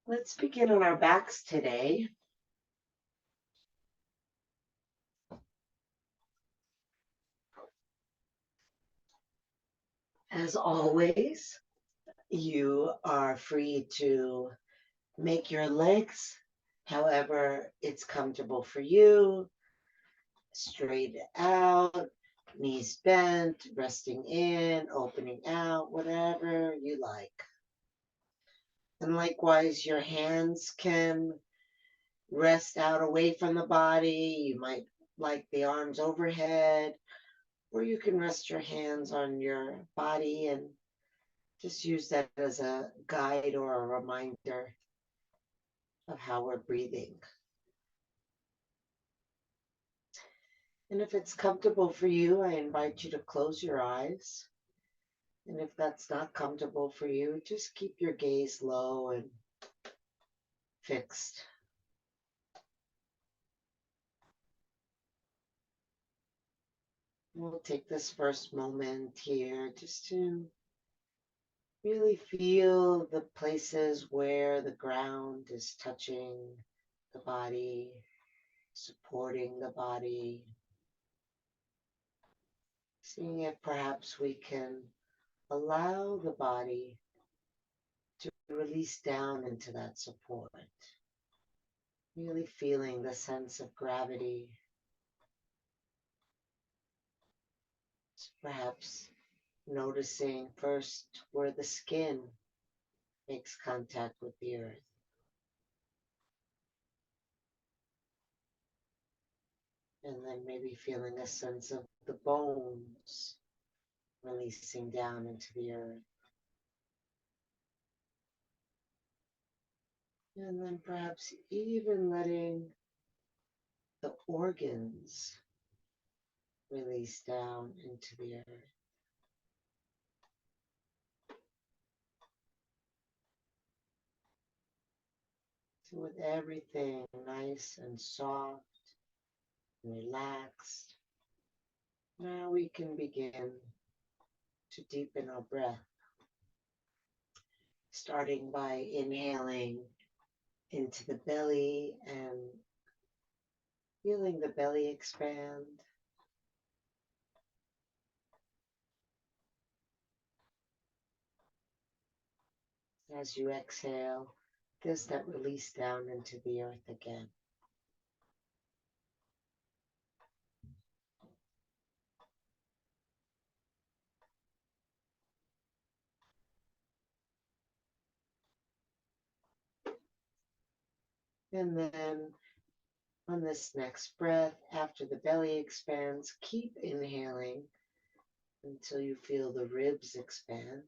Let's begin on our backs today. As always, you are free to make your legs however it's comfortable for you, straight out, knees bent, resting in, opening out, whatever you like. And likewise, your hands can rest out away from the body. You might like the arms overhead, or you can rest your hands on your body and just use that as a guide or a reminder of how we're breathing. And if it's comfortable for you, I invite you to close your eyes. And if that's not comfortable for you, just keep your gaze low and fixed. We'll take this first moment here just to really feel the places where the ground is touching the body, supporting the body. Seeing if perhaps we can allow the body to release down into that support. Really feeling the sense of gravity. Perhaps noticing first where the skin makes contact with the earth. And then maybe feeling a sense of the bones releasing down into the earth. And then perhaps even letting the organs release down into the earth. So with everything nice and soft and relaxed, now we can begin to deepen our breath, starting by inhaling into the belly and feeling the belly expand. As you exhale, there's that release down into the earth again. And then on this next breath, after the belly expands, keep inhaling until you feel the ribs expand.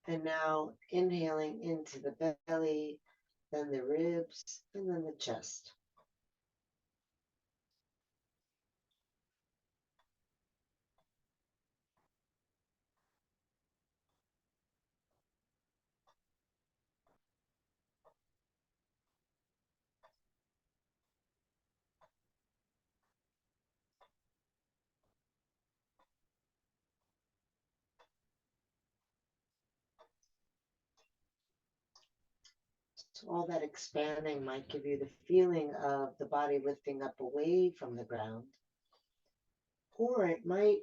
And now inhaling into the belly, then the ribs, and then the chest. So all that expanding might give you the feeling of the body lifting up away from the ground, or it might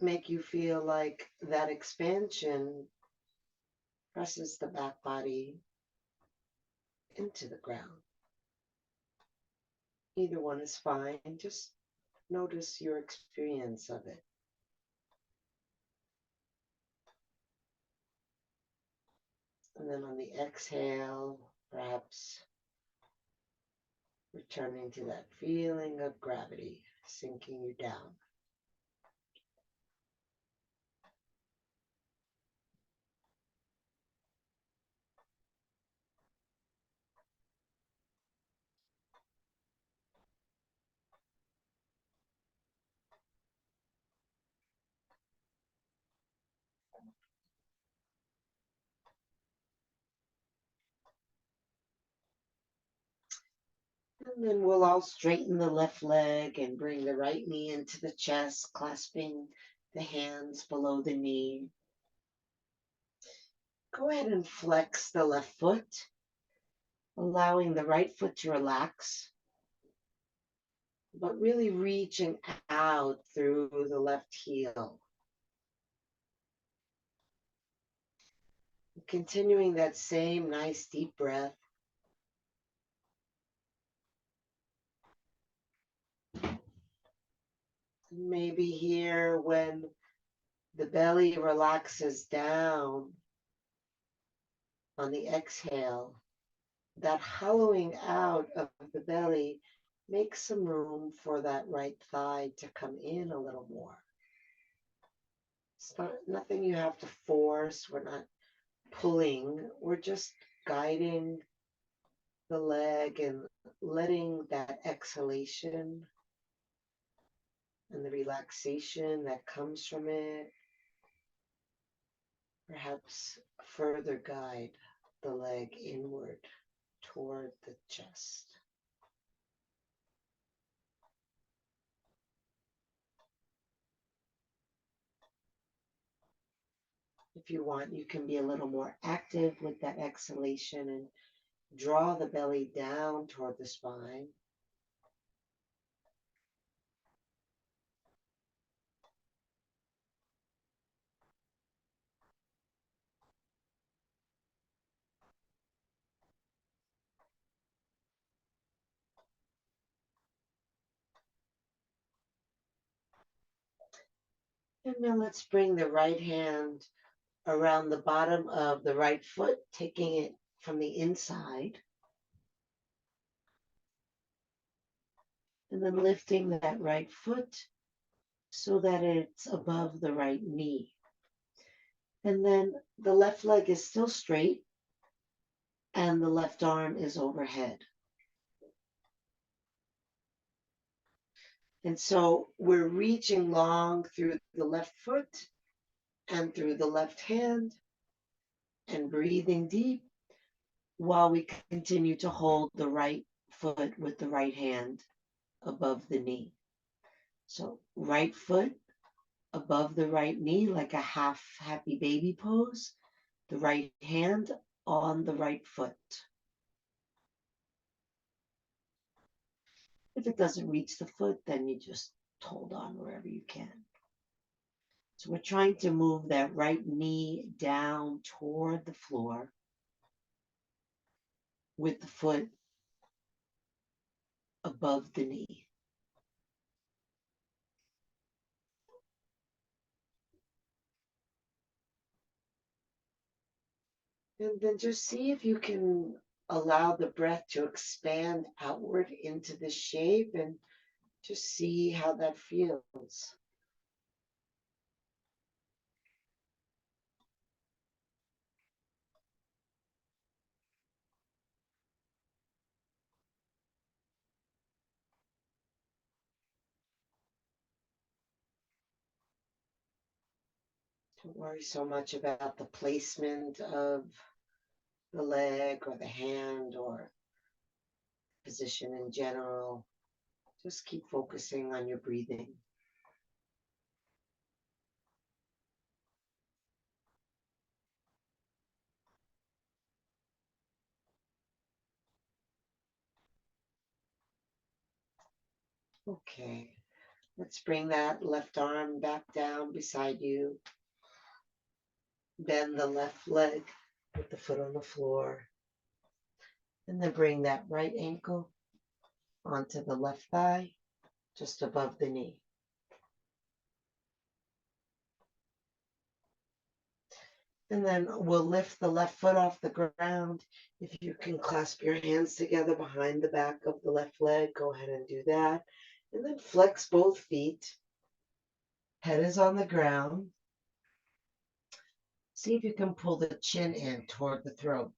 make you feel like that expansion presses the back body into the ground. Either one is fine. Just notice your experience of it. And then on the exhale, perhaps returning to that feeling of gravity sinking you down. And then we'll all straighten the left leg and bring the right knee into the chest, clasping the hands below the knee. Go ahead and flex the left foot, allowing the right foot to relax, but really reaching out through the left heel. Continuing that same nice deep breath. Maybe here when the belly relaxes down on the exhale, that hollowing out of the belly makes some room for that right thigh to come in a little more. It's not nothing you have to force. We're not pulling. We're just guiding the leg and letting that exhalation and the relaxation that comes from it perhaps further guide the leg inward toward the chest. If you want, you can be a little more active with that exhalation and draw the belly down toward the spine. And now let's bring the right hand around the bottom of the right foot, taking it from the inside, and then lifting that right foot so that it's above the right knee. And then the left leg is still straight and the left arm is overhead. And so we're reaching long through the left foot and through the left hand and breathing deep while we continue to hold the right foot with the right hand above the knee. So right foot above the right knee, like a half happy baby pose, the right hand on the right foot. If it doesn't reach the foot, then you just hold on wherever you can. So we're trying to move that right knee down toward the floor with the foot above the knee. And then just see if you can allow the breath to expand outward into the shape and just see how that feels. Don't worry so much about the placement of the leg or the hand or position in general. Just keep focusing on your breathing. Okay, let's bring that left arm back down beside you. Bend the left leg with the foot on the floor. And then bring that right ankle onto the left thigh, just above the knee. And then we'll lift the left foot off the ground. If you can clasp your hands together behind the back of the left leg, go ahead and do that. And then flex both feet. Head is on the ground. See if you can pull the chin in toward the throat.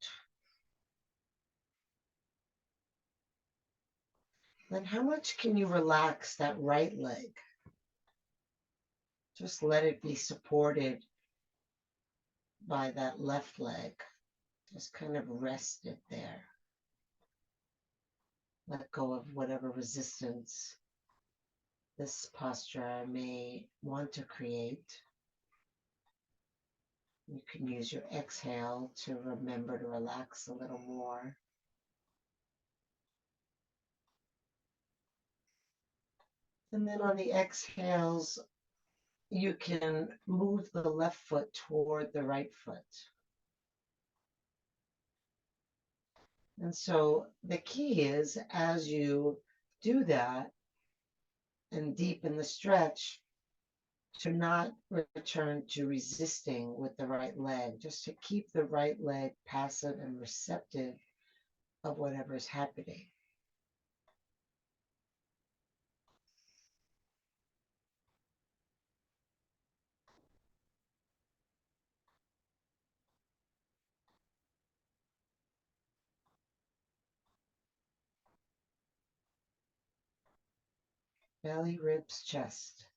Then how much can you relax that right leg? Just let it be supported by that left leg. Just kind of rest it there. Let go of whatever resistance this posture may want to create. You can use your exhale to remember to relax a little more. And then on the exhales, you can move the left foot toward the right foot. And so the key is, as you do that and deepen the stretch, to not return to resisting with the right leg, just to keep the right leg passive and receptive of whatever is happening. Belly, ribs, chest.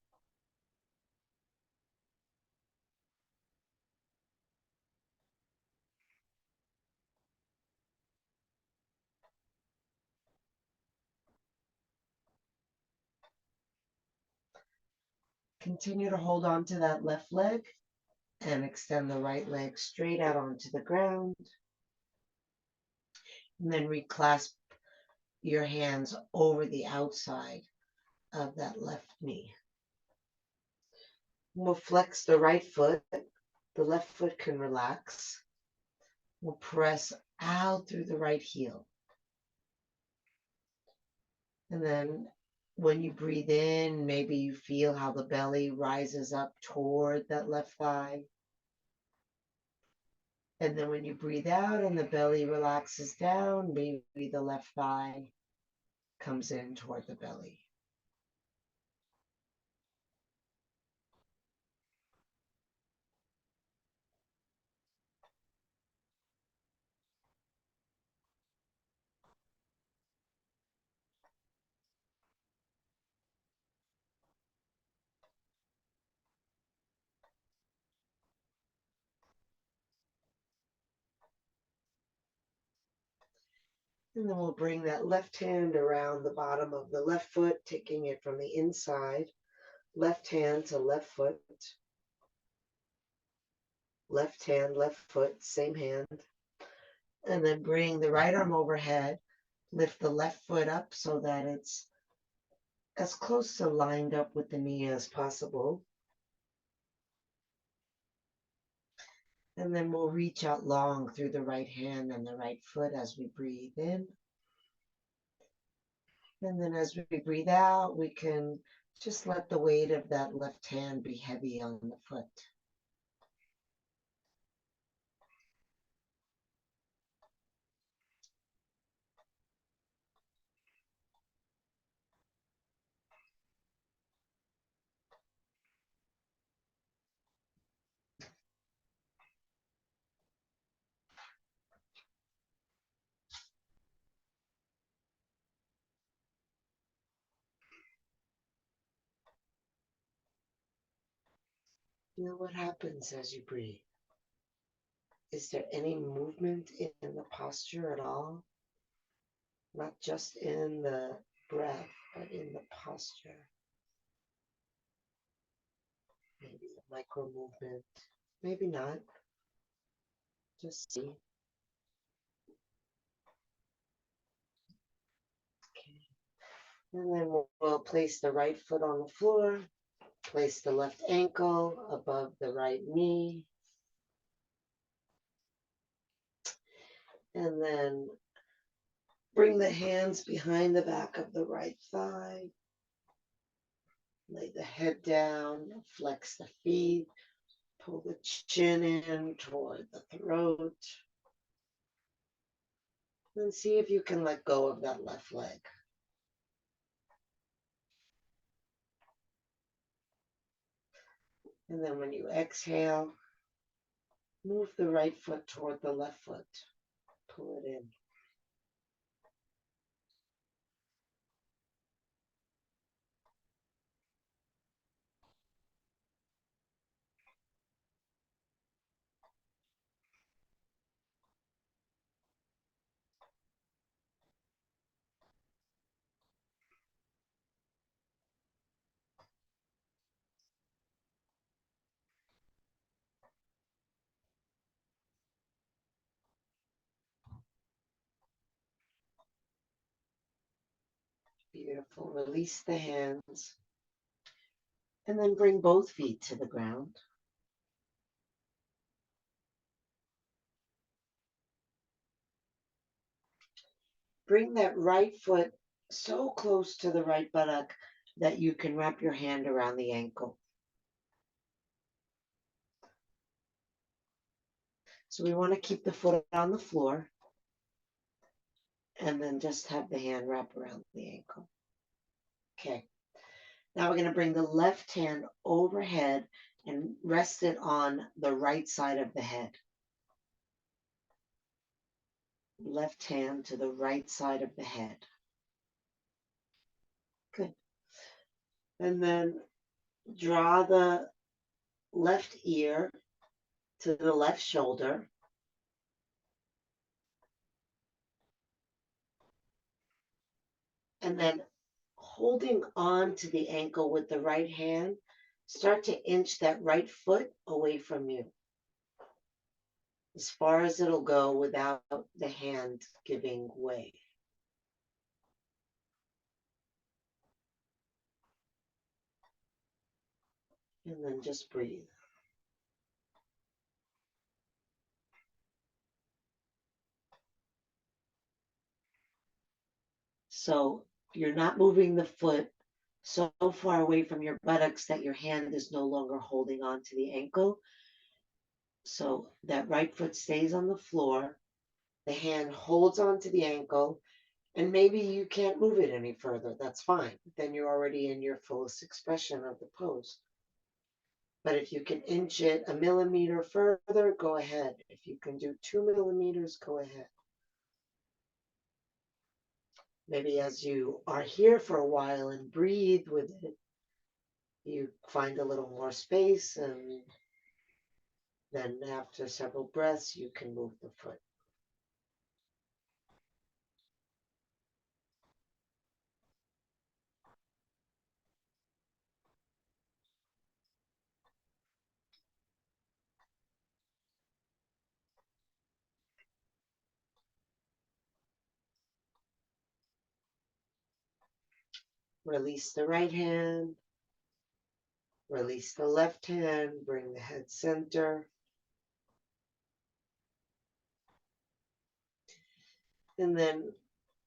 Continue to hold on to that left leg and extend the right leg straight out onto the ground. And then reclasp your hands over the outside of that left knee. We'll flex the right foot. The left foot can relax. We'll press out through the right heel. And then when you breathe in, maybe you feel how the belly rises up toward that left thigh. And then when you breathe out and the belly relaxes down, maybe the left thigh comes in toward the belly. And then we'll bring that left hand around the bottom of the left foot, taking it from the inside. Left hand to left foot. Left hand, left foot, same hand. And then bring the right arm overhead. Lift the left foot up so that it's as close to lined up with the knee as possible. And then we'll reach out long through the right hand and the right foot as we breathe in. And then as we breathe out, we can just let the weight of that left hand be heavy on the foot. Feel what happens as you breathe. Is there any movement in the posture at all? Not just in the breath, but in the posture. Maybe a micro movement, maybe not. Just see. Okay. And then we'll place the right foot on the floor, place the left ankle above the right knee, and then bring the hands behind the back of the right thigh. Lay the head down, flex the feet, pull the chin in toward the throat. And see if you can let go of that left leg. And then when you exhale, move the right foot toward the left foot. Pull it in. Beautiful. Release the hands. And then bring both feet to the ground. Bring that right foot so close to the right buttock that you can wrap your hand around the ankle. So we want to keep the foot on the floor and then just have the hand wrap around the ankle. Okay. Now we're going to bring the left hand overhead and rest it on the right side of the head. Left hand to the right side of the head. Good. And then draw the left ear to the left shoulder. And then holding on to the ankle with the right hand, start to inch that right foot away from you as far as it'll go without the hand giving way. And then just breathe. So you're not moving the foot so far away from your buttocks that your hand is no longer holding on to the ankle. So that right foot stays on the floor. The hand holds on to the ankle, and maybe you can't move it any further. That's fine. Then you're already in your fullest expression of the pose. But if you can inch it a millimeter further, go ahead. If you can do 2 millimeters, go ahead. Maybe as you are here for a while and breathe with it, you find a little more space, and then after several breaths, you can move the foot. Release the right hand, release the left hand, bring the head center. And then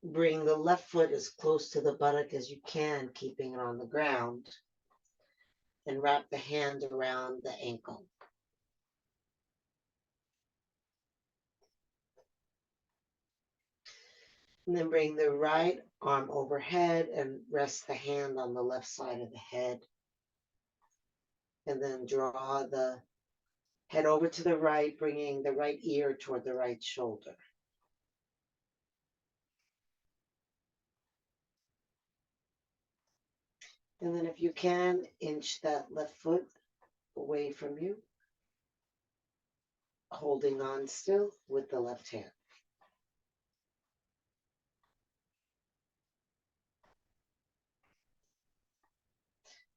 bring the left foot as close to the buttock as you can, keeping it on the ground. And wrap the hand around the ankle. And then bring the right arm overhead and rest the hand on the left side of the head. And then draw the head over to the right, bringing the right ear toward the right shoulder. And then if you can, inch that left foot away from you, holding on still with the left hand.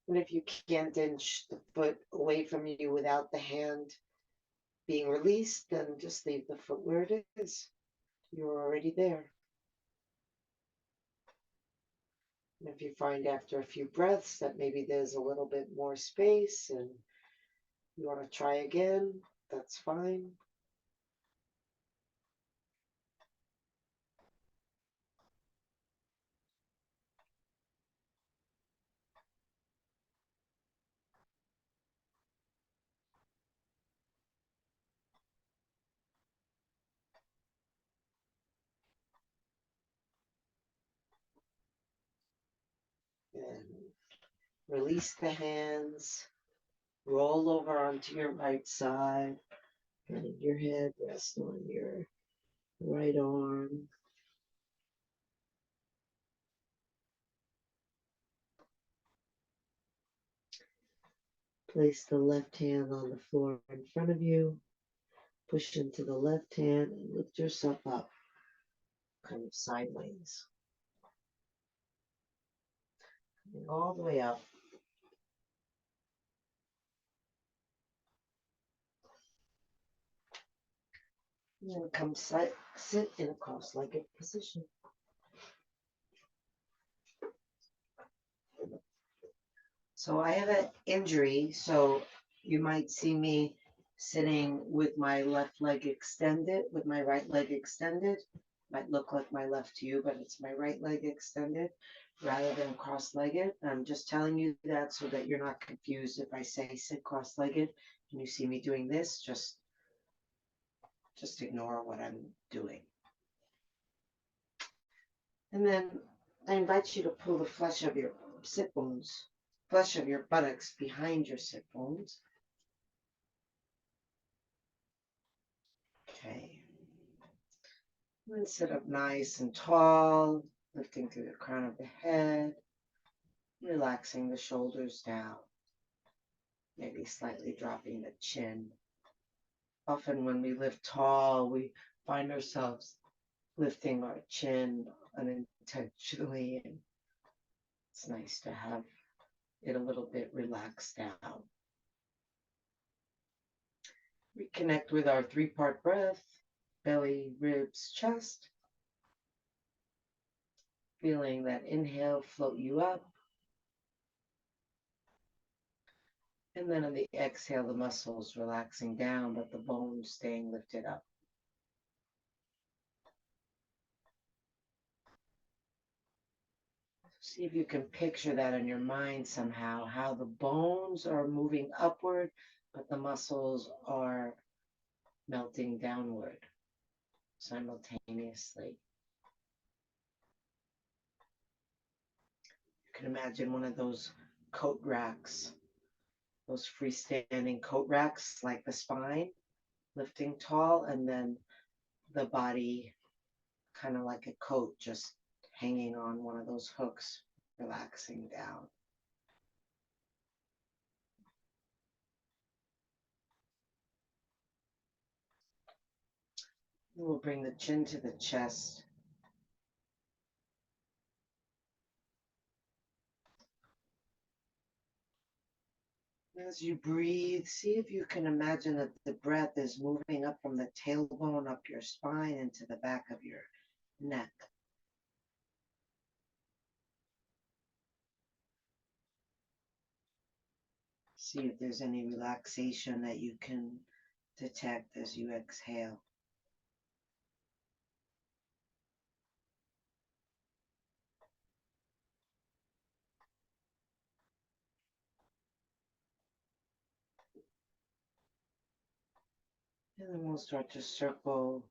And if you can't inch the foot away from you without the hand being released, then just leave the foot where it is. You're already there. And if you find after a few breaths that maybe there's a little bit more space and you want to try again, that's fine. And release the hands. Roll over onto your right side. Letting your head rest on your right arm. Place the left hand on the floor in front of you. Push into the left hand and lift yourself up, kind of sideways. Coming all the way up. And then come sit in a cross-legged position. So I have an injury, so you might see me sitting with my left leg extended, with my right leg extended. Might look like my left to you, but it's my right leg extended rather than cross-legged. I'm just telling you that so that you're not confused if I say sit cross-legged and you see me doing this, just ignore what I'm doing. And then I invite you to pull the flesh of your sit bones, flesh of your buttocks behind your sit bones. Okay. And sit up nice and tall, lifting through the crown of the head, relaxing the shoulders down, maybe slightly dropping the chin. Often when we lift tall, we find ourselves lifting our chin unintentionally, and it's nice to have it a little bit relaxed down. Reconnect with our three-part breath, belly, ribs, chest. Feeling that inhale float you up. And then on the exhale, the muscles relaxing down, but the bones staying lifted up. See if you can picture that in your mind somehow, how the bones are moving upward, but the muscles are melting downward simultaneously. You can imagine one of those coat racks, those freestanding coat racks, like the spine lifting tall, and then the body kind of like a coat just hanging on one of those hooks, relaxing down. We'll bring the chin to the chest. As you breathe, see if you can imagine that the breath is moving up from the tailbone, up your spine, into the back of your neck. See if there's any relaxation that you can detect as you exhale. And then we'll start to circle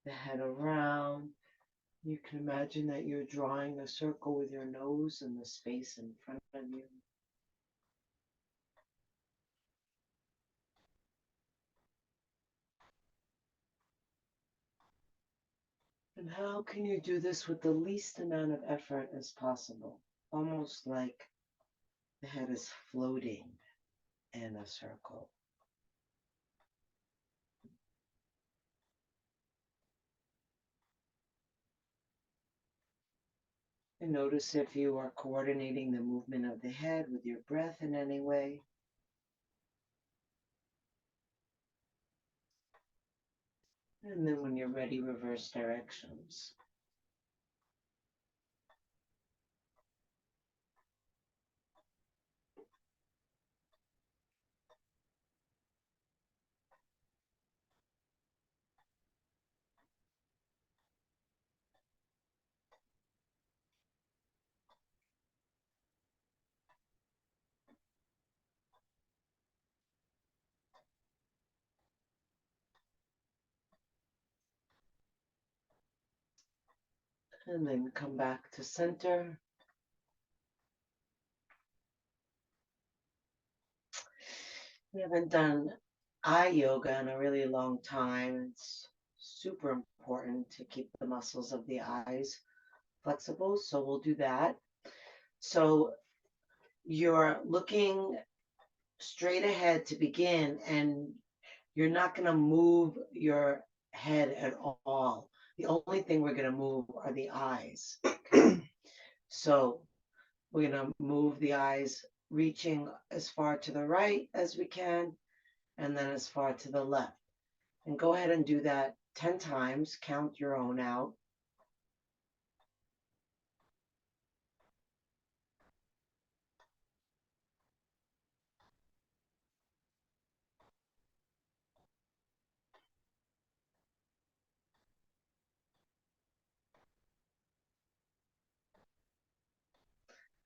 the head around. You can imagine that you're drawing a circle with your nose in the space in front of you. And how can you do this with the least amount of effort as possible? Almost like the head is floating in a circle. And notice if you are coordinating the movement of the head with your breath in any way. And then when you're ready, reverse directions. And then come back to center. We haven't done eye yoga in a really long time. It's super important to keep the muscles of the eyes flexible, so we'll do that. So you're looking straight ahead to begin, and you're not going to move your head at all. The only thing we're going to move are the eyes. Okay? So we're going to move the eyes, reaching as far to the right as we can, and then as far to the left. And go ahead and do that 10 times. Count your own out.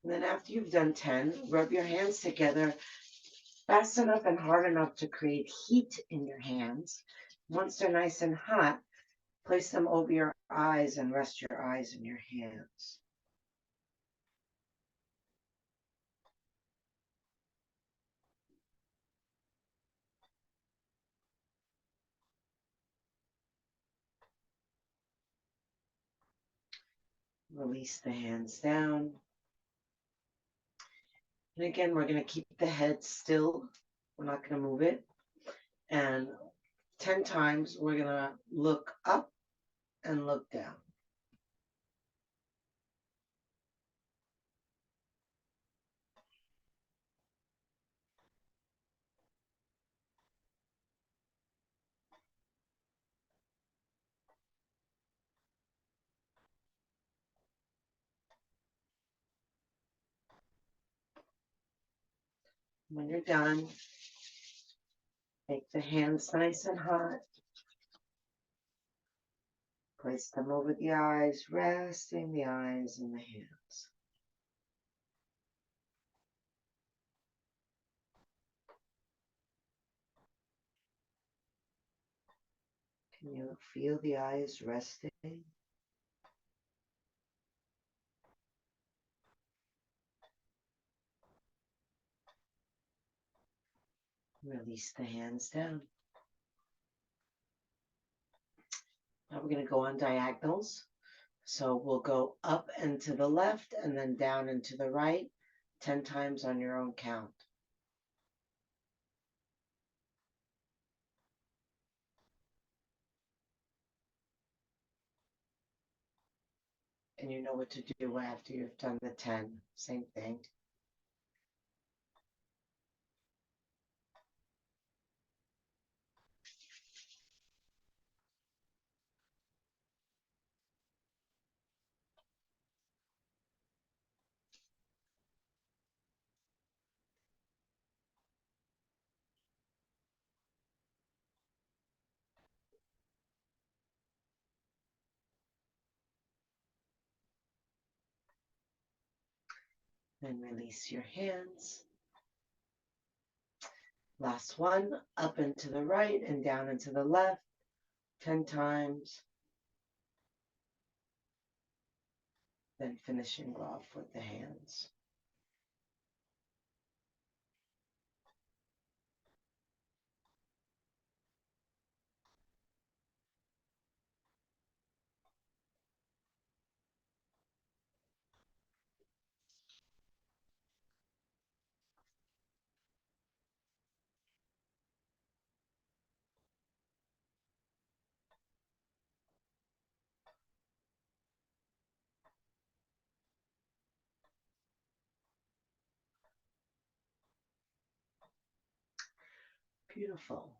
And then after you've done 10, rub your hands together fast enough and hard enough to create heat in your hands. Once they're nice and hot, place them over your eyes and rest your eyes in your hands. Release the hands down. And again, we're going to keep the head still. We're not going to move it. And 10 times, we're going to look up and look down. When you're done, make the hands nice and hot. Place them over the eyes, resting the eyes and the hands. Can you feel the eyes resting? Release the hands down. Now we're going to go on diagonals. So we'll go up and to the left and then down and to the right 10 times on your own count. And you know what to do after you've done the 10. Same thing. Then release your hands. Last one, up and to the right and down and to the left 10 times. Then finishing off with the hands. Beautiful.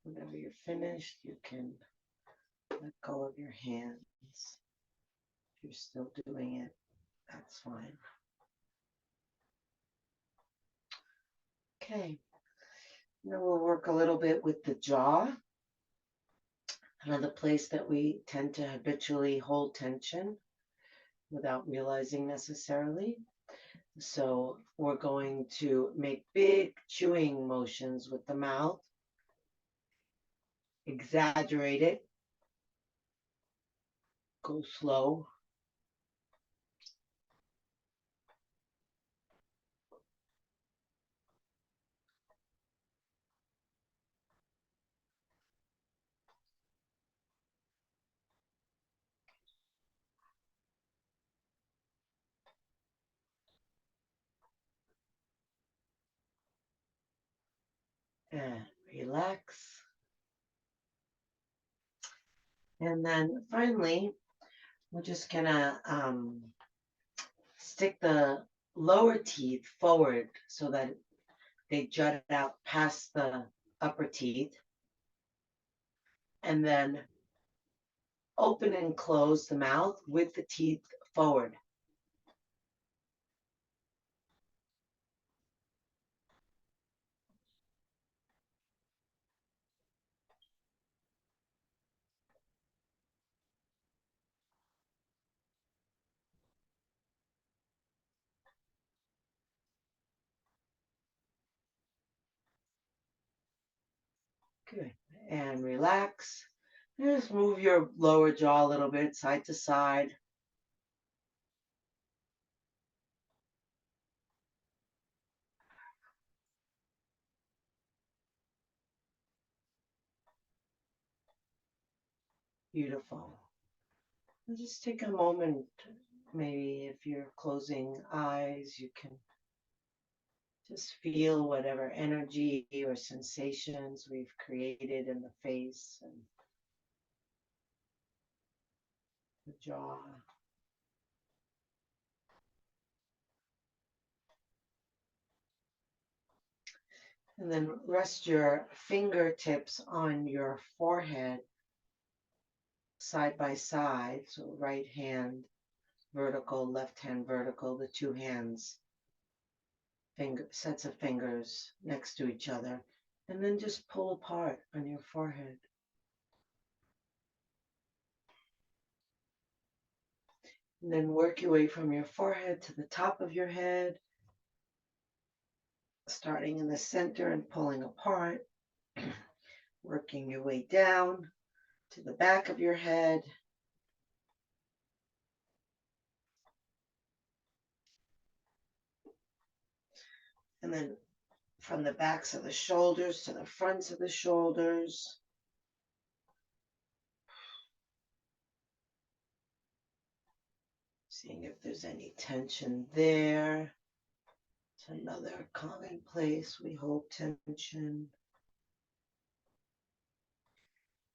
Whenever you're finished, you can let go of your hands. If you're still doing it, that's fine. Okay. Now we'll work a little bit with the jaw. Another place that we tend to habitually hold tension without realizing necessarily. So we're going to make big chewing motions with the mouth, exaggerate it, go slow. And relax. And then finally, we're just gonna stick the lower teeth forward so that they jut out past the upper teeth. And then open and close the mouth with the teeth forward. Good. And relax. Just move your lower jaw a little bit, side to side. Beautiful. And just take a moment. Maybe if you're closing eyes, you can just feel whatever energy or sensations we've created in the face and the jaw. And then rest your fingertips on your forehead side by side. So right hand vertical, left hand vertical, the two hands, sets of fingers next to each other. And then just pull apart on your forehead. And then work your way from your forehead to the top of your head, starting in the center and pulling apart, working your way down to the back of your head. And then from the backs of the shoulders to the fronts of the shoulders. Seeing if there's any tension there. It's another common place we hold tension.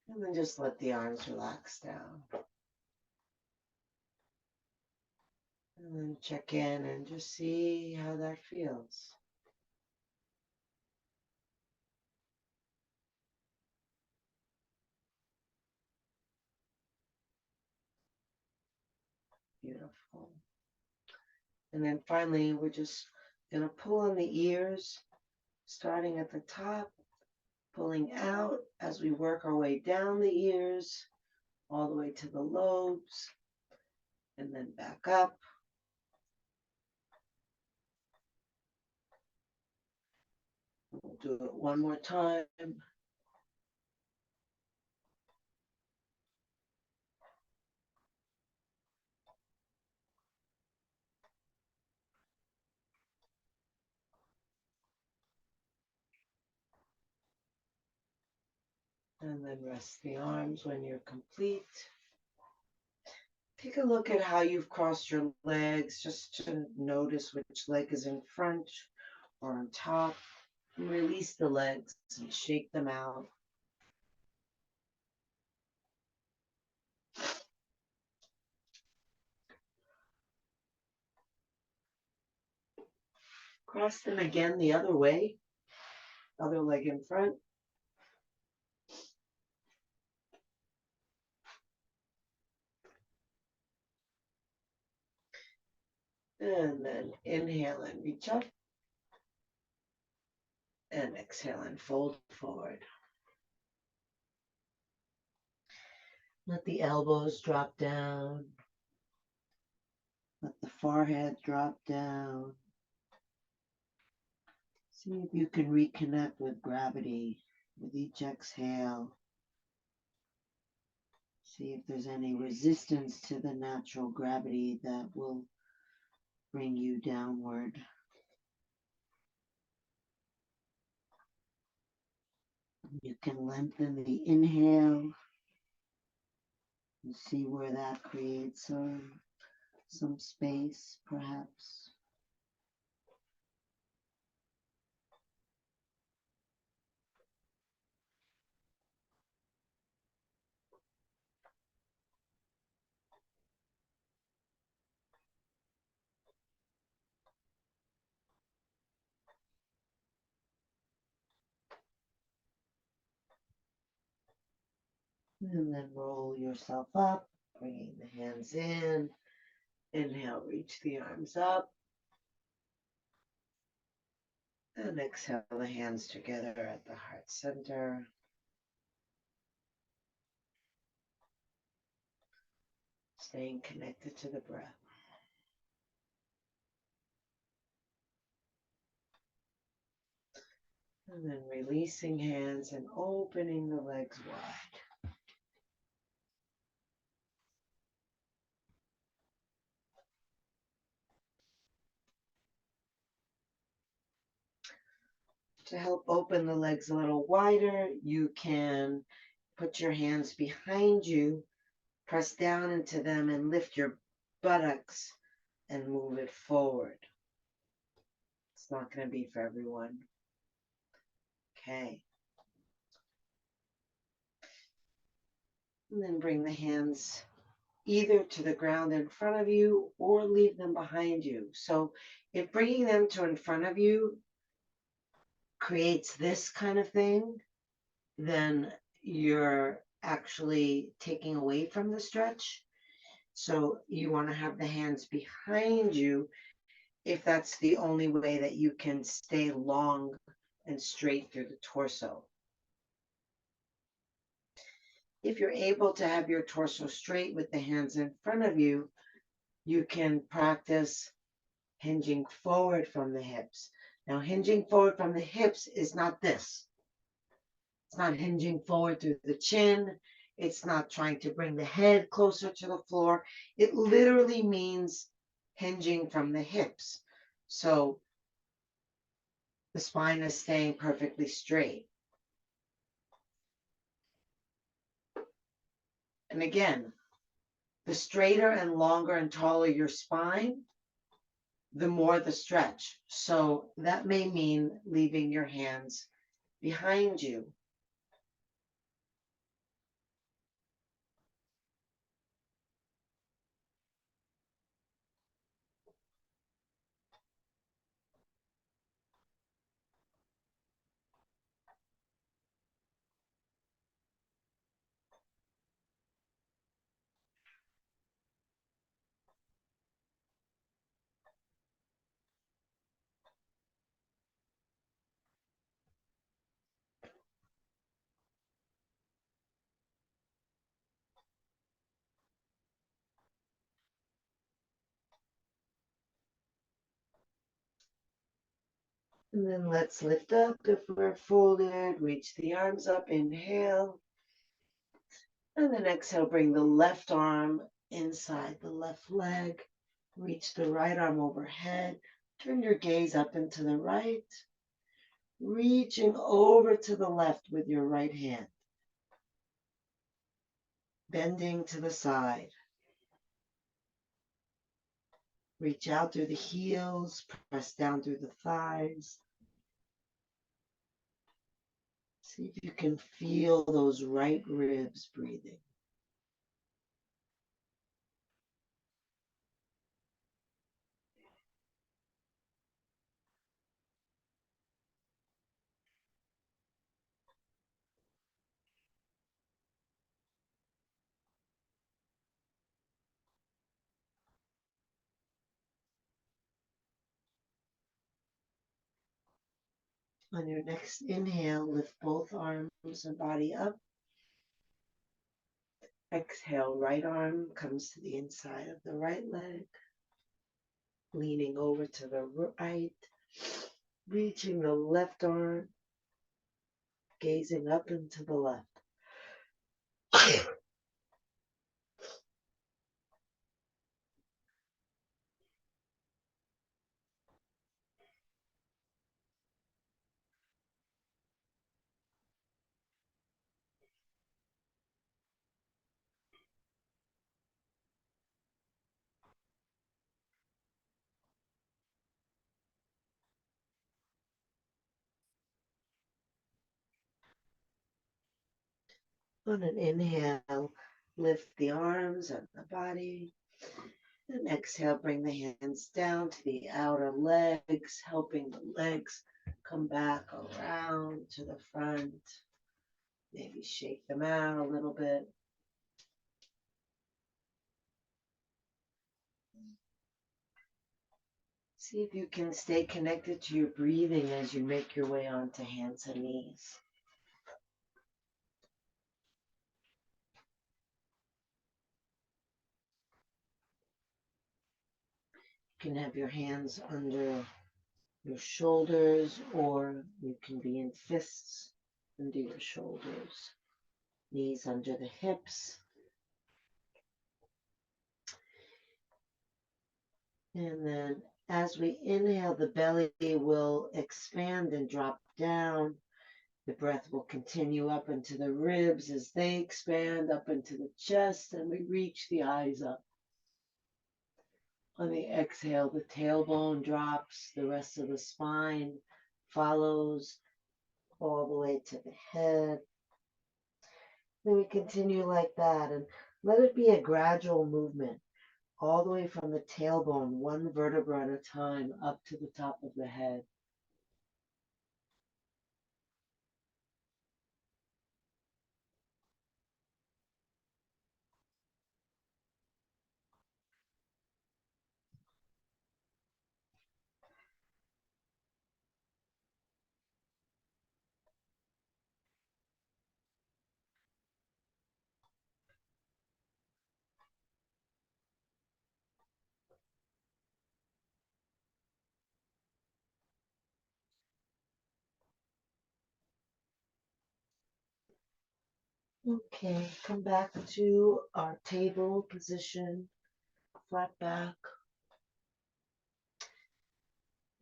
And then just let the arms relax down. And then check in and just see how that feels. Beautiful. And then finally, we're just going to pull on the ears, starting at the top, pulling out as we work our way down the ears, all the way to the lobes, and then back up. We'll do it one more time. And then rest the arms when you're complete. Take a look at how you've crossed your legs, just to notice which leg is in front or on top. And release the legs and shake them out. Cross them again the other way, other leg in front. And then inhale and reach up. And exhale and fold forward. Let the elbows drop down. Let the forehead drop down. See if you can reconnect with gravity with each exhale. See if there's any resistance to the natural gravity that will bring you downward. You can lengthen the inhale and see where that creates some space, perhaps. And then roll yourself up, bringing the hands in. Inhale, reach the arms up. And exhale the hands together at the heart center. Staying connected to the breath. And then releasing hands and opening the legs wide. To help open the legs a little wider, you can put your hands behind you, press down into them, and lift your buttocks and move it forward. It's not going to be for everyone. Okay. And then bring the hands either to the ground in front of you or leave them behind you. So if bringing them to in front of you creates this kind of thing, then you're actually taking away from the stretch. So you want to have the hands behind you if that's the only way that you can stay long and straight through the torso. If you're able to have your torso straight with the hands in front of you, you can practice hinging forward from the hips. Now, hinging forward from the hips is not this. It's not hinging forward through the chin. It's not trying to bring the head closer to the floor. It literally means hinging from the hips. So the spine is staying perfectly straight. And again, the straighter and longer and taller your spine, the more the stretch. So that may mean leaving your hands behind you. And then let's lift up if we're folded, reach the arms up, inhale. And then exhale, bring the left arm inside the left leg, reach the right arm overhead, turn your gaze up and to the right, reaching over to the left with your right hand, bending to the side. Reach out through the heels, press down through the thighs. See if you can feel those right ribs breathing. On your next inhale, lift both arms and body up. Exhale, right arm comes to the inside of the right leg, leaning over to the right, reaching the left arm, gazing up and to the left. On an inhale, lift the arms and the body. And exhale, bring the hands down to the outer legs, helping the legs come back around to the front. Maybe shake them out a little bit. See if you can stay connected to your breathing as you make your way onto hands and knees. You can have your hands under your shoulders, or you can be in fists under your shoulders, knees under the hips. And then as we inhale, the belly will expand and drop down. The breath will continue up into the ribs as they expand up into the chest, and we reach the eyes up. On the exhale, the tailbone drops, the rest of the spine follows all the way to the head. Then we continue like that and let it be a gradual movement all the way from the tailbone, one vertebra at a time, up to the top of the head. Okay, come back to our table position, flat back.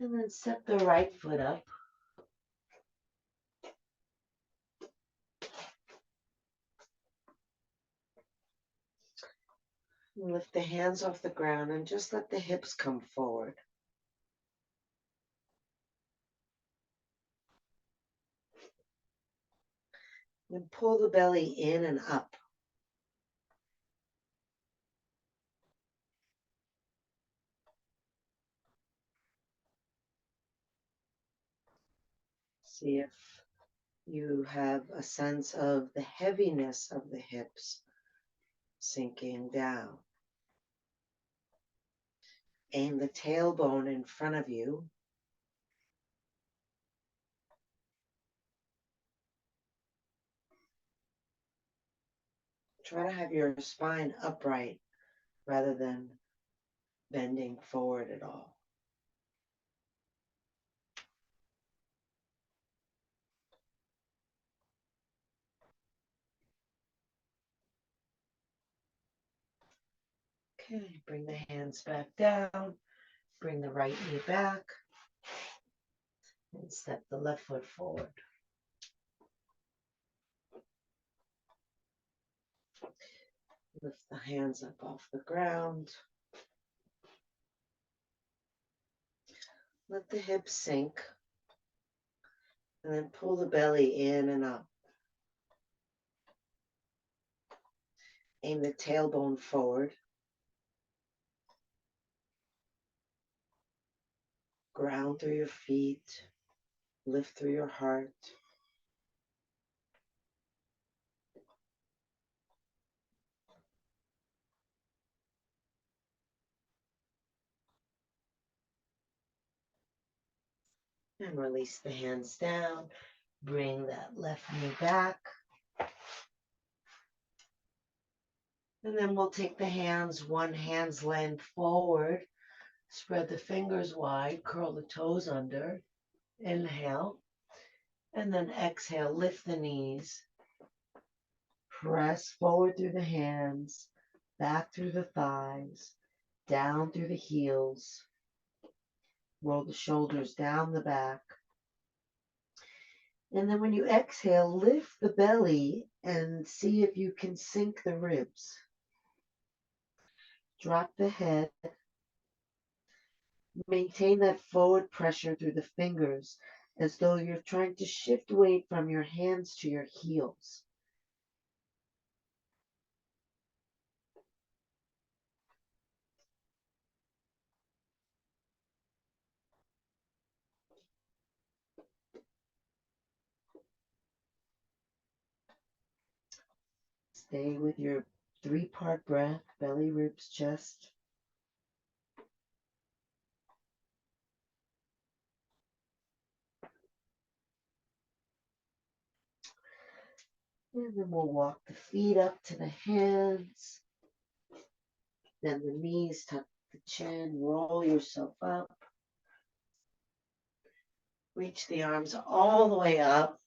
And then step the right foot up. Lift the hands off the ground and just let the hips come forward. And pull the belly in and up. See if you have a sense of the heaviness of the hips sinking down. Aim the tailbone in front of you. Try to have your spine upright rather than bending forward at all. Okay, bring the hands back down. Bring the right knee back. And step the left foot forward. Lift the hands up off the ground. Let the hips sink. And then pull the belly in and up. Aim the tailbone forward. Ground through your feet. Lift through your heart. And release the hands down. Bring that left knee back. And then we'll take the hands one hand's length forward. Spread the fingers wide. Curl the toes under. Inhale. And then exhale. Lift the knees. Press forward through the hands. Back through the thighs. Down through the heels. Roll the shoulders down the back. And then when you exhale, lift the belly and see if you can sink the ribs. Drop the head. Maintain that forward pressure through the fingers as though you're trying to shift weight from your hands to your heels. Stay with your three-part breath, belly, ribs, chest. And then we'll walk the feet up to the hands. Then the knees, tuck the chin, roll yourself up. Reach the arms all the way up,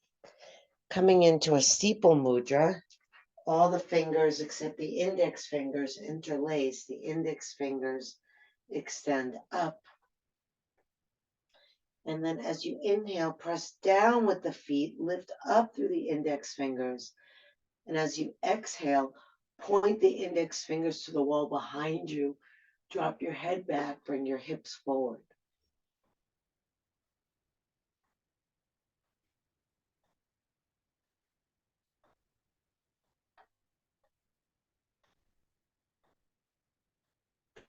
coming into a steeple mudra. All the fingers except the index fingers interlace. The index fingers extend up. And then as you inhale, press down with the feet, lift up through the index fingers. And as you exhale, point the index fingers to the wall behind you. Drop your head back, bring your hips forward.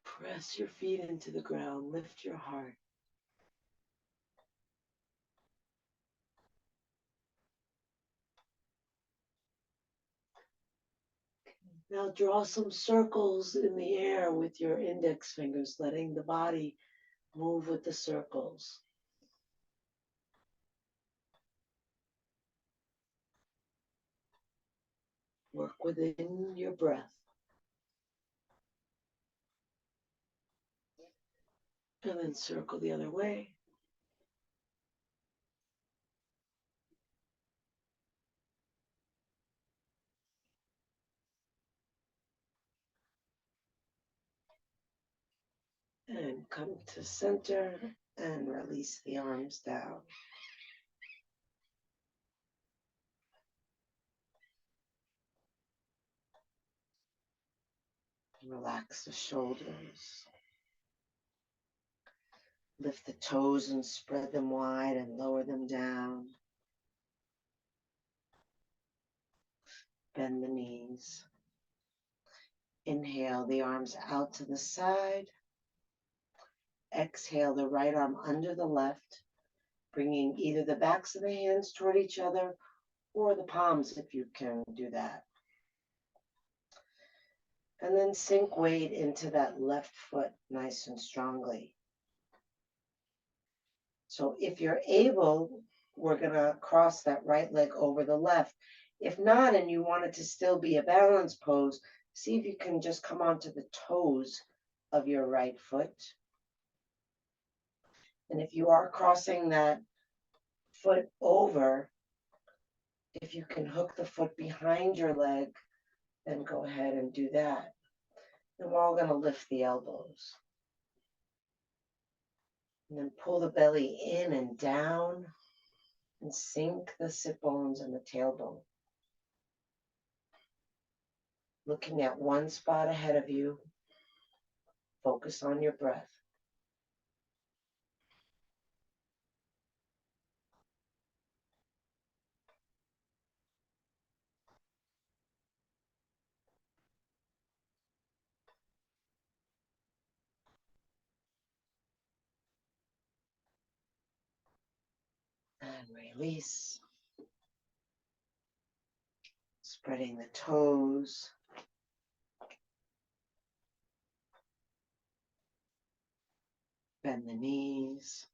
Press your feet into the ground, lift your heart. Now draw some circles in the air with your index fingers, letting the body move with the circles. Work within your breath. And then circle the other way. And come to center and release the arms down. Relax the shoulders. Lift the toes and spread them wide and lower them down. Bend the knees. Inhale the arms out to the side. Exhale the right arm under the left, bringing either the backs of the hands toward each other or the palms if you can do that. And then sink weight into that left foot nice and strongly. So if you're able, we're going to cross that right leg over the left. If not, and you want it to still be a balance pose, see if you can just come onto the toes of your right foot. And if you are crossing that foot over, if you can hook the foot behind your leg, then go ahead and do that. And we're all going to lift the elbows. And then pull the belly in and down and sink the sit bones and the tailbone. Looking at one spot ahead of you, focus on your breath. And release. Spreading the toes. Bend the knees.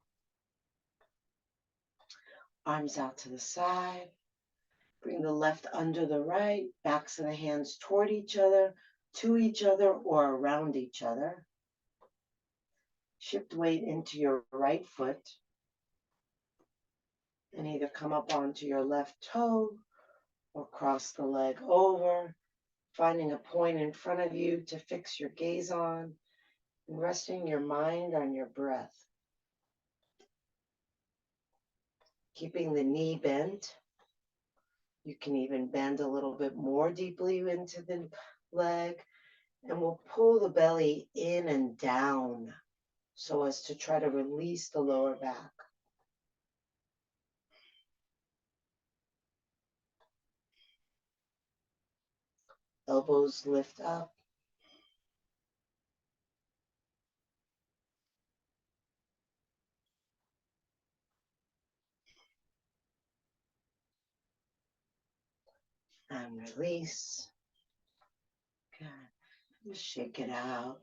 Arms out to the side. Bring the left under the right. Backs of the hands toward each other, to each other, or around each other. Shift weight into your right foot. And either come up onto your left toe or cross the leg over, finding a point in front of you to fix your gaze on and resting your mind on your breath. Keeping the knee bent. You can even bend a little bit more deeply into the leg, and we'll pull the belly in and down so as to try to release the lower back. Elbows lift up. And release. Good. Just shake it out.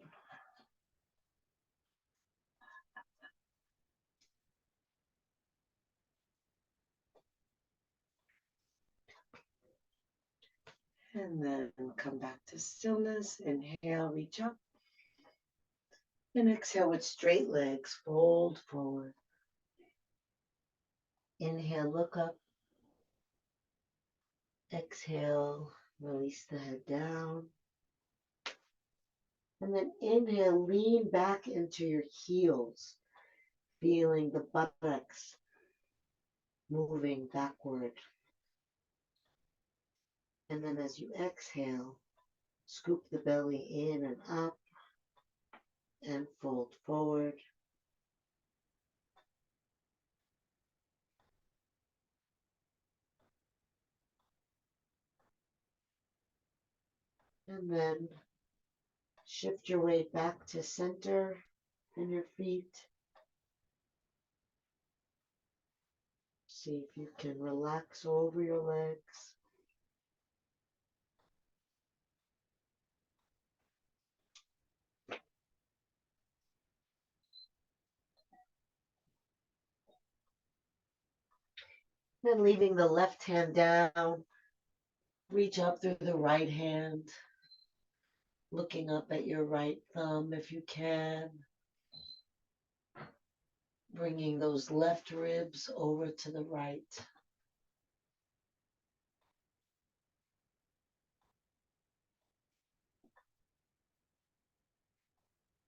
And then come back to stillness. Inhale, reach up. And exhale with straight legs, fold forward. Inhale, look up. Exhale, release the head down. And then inhale, lean back into your heels, feeling the buttocks moving backward. And then as you exhale, scoop the belly in and up and fold forward. And then shift your weight back to center in your feet. See if you can relax over your legs. Then leaving the left hand down, reach up through the right hand, looking up at your right thumb if you can. Bringing those left ribs over to the right.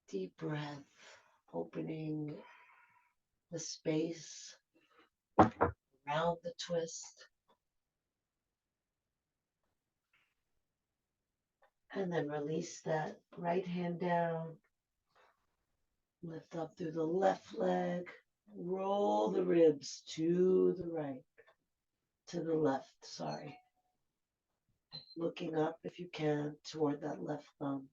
Deep breath, opening the space around the twist. And then release that right hand down. Lift up through the left leg. Roll the ribs to the right. To the left, sorry. Looking up if you can toward that left thumb.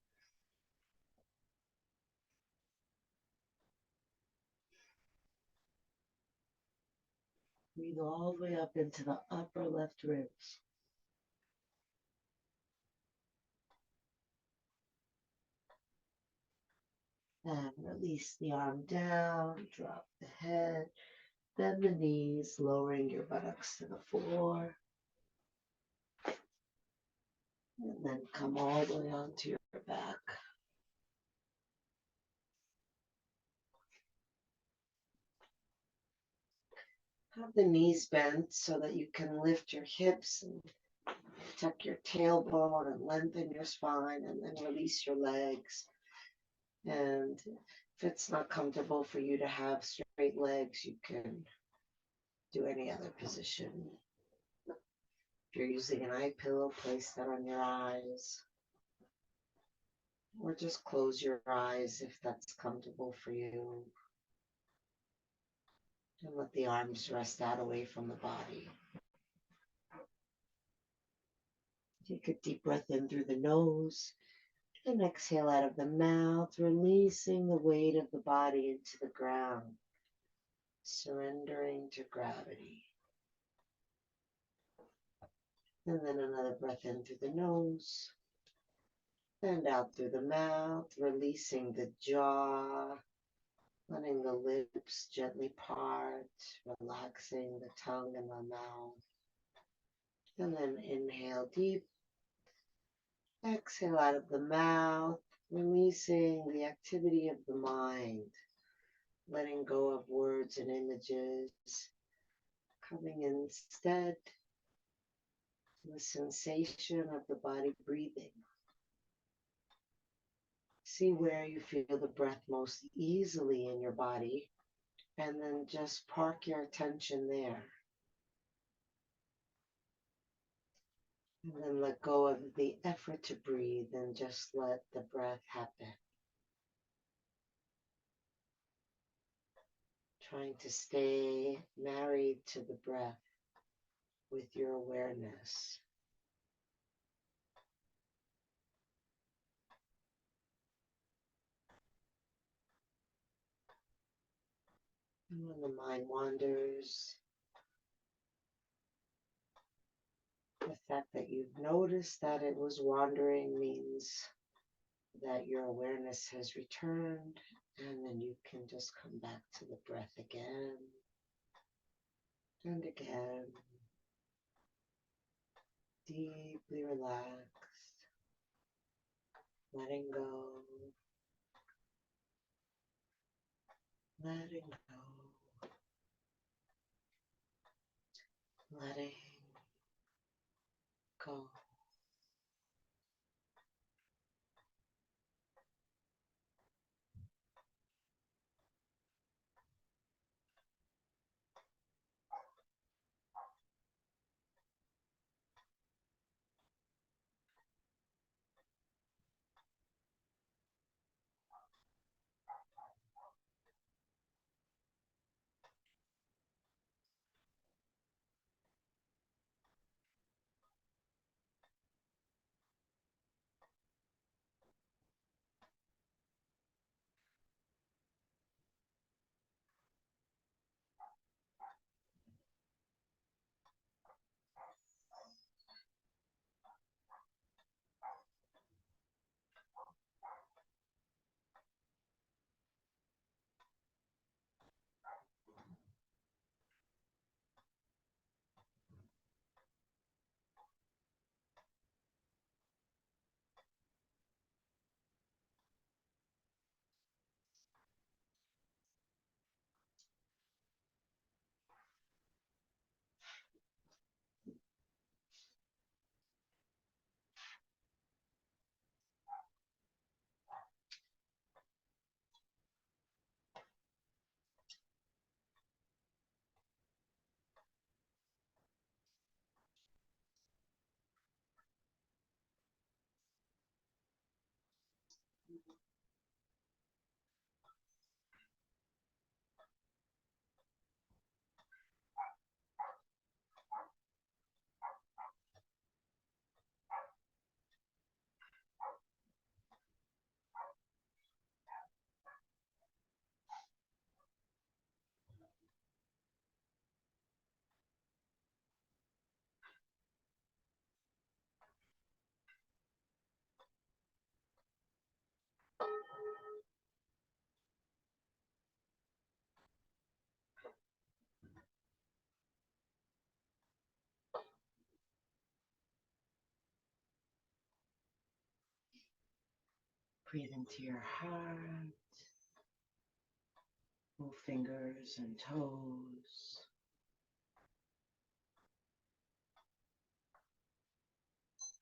Breathe all the way up into the upper left ribs. And release the arm down, drop the head, bend the knees, lowering your buttocks to the floor. And then come all the way onto your back. Have the knees bent so that you can lift your hips and tuck your tailbone and lengthen your spine, and then release your legs. And if it's not comfortable for you to have straight legs, you can do any other position. If you're using an eye pillow, place that on your eyes. Or just close your eyes if that's comfortable for you. And let the arms rest out away from the body. Take a deep breath in through the nose and exhale out of the mouth, releasing the weight of the body into the ground, surrendering to gravity. And then another breath in through the nose and out through the mouth, releasing the jaw, letting the lips gently part, relaxing the tongue and the mouth. And then inhale deep, exhale out of the mouth, releasing the activity of the mind, letting go of words and images, coming instead to the sensation of the body breathing. See where you feel the breath most easily in your body, and then just park your attention there. And then let go of the effort to breathe and just let the breath happen. Trying to stay married to the breath with your awareness. And when the mind wanders, the fact that you've noticed that it was wandering means that your awareness has returned, and then you can just come back to the breath again and again, deeply relaxed, letting go, letting go. letting go. Breathe into your heart. Move fingers and toes.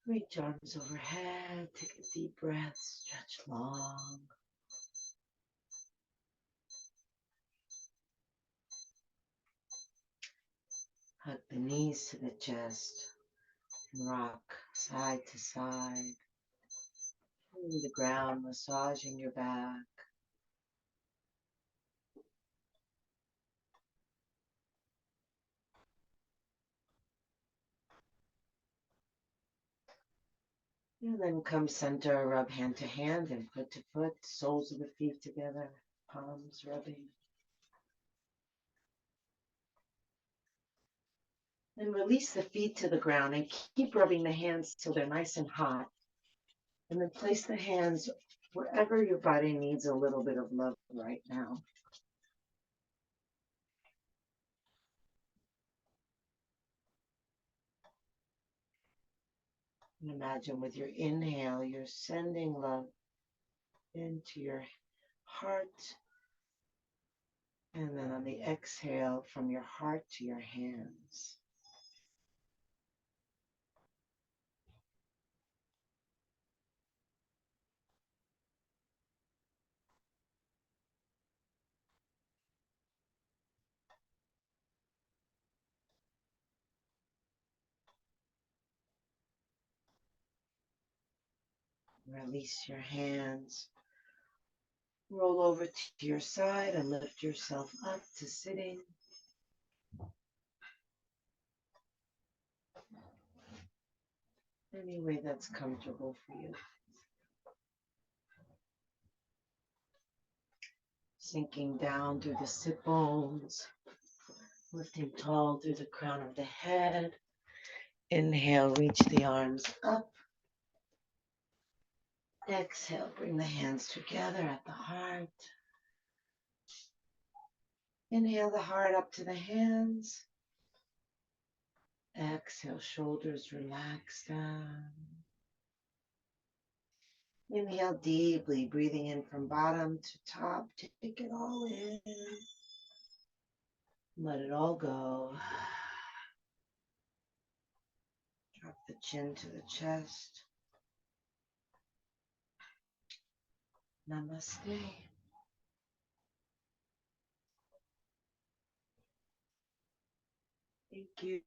Reach arms overhead. Take a deep breath. Stretch long. Hug the knees to the chest. And rock side to side. Feeling the ground massaging your back. And then come center, rub hand to hand and foot to foot, soles of the feet together, palms rubbing. Then release the feet to the ground and keep rubbing the hands till they're nice and hot. And then place the hands wherever your body needs a little bit of love right now. And imagine with your inhale, you're sending love into your heart. And then on the exhale, from your heart to your hands. Release your hands. Roll over to your side and lift yourself up to sitting. Any way that's comfortable for you. Sinking down through the sit bones. Lifting tall through the crown of the head. Inhale, reach the arms up. Exhale, bring the hands together at the heart. Inhale the heart up to the hands. Exhale, shoulders relax down. Inhale deeply, breathing in from bottom to top. Take it all in. Let it all go. Drop the chin to the chest. Namaste. Thank you.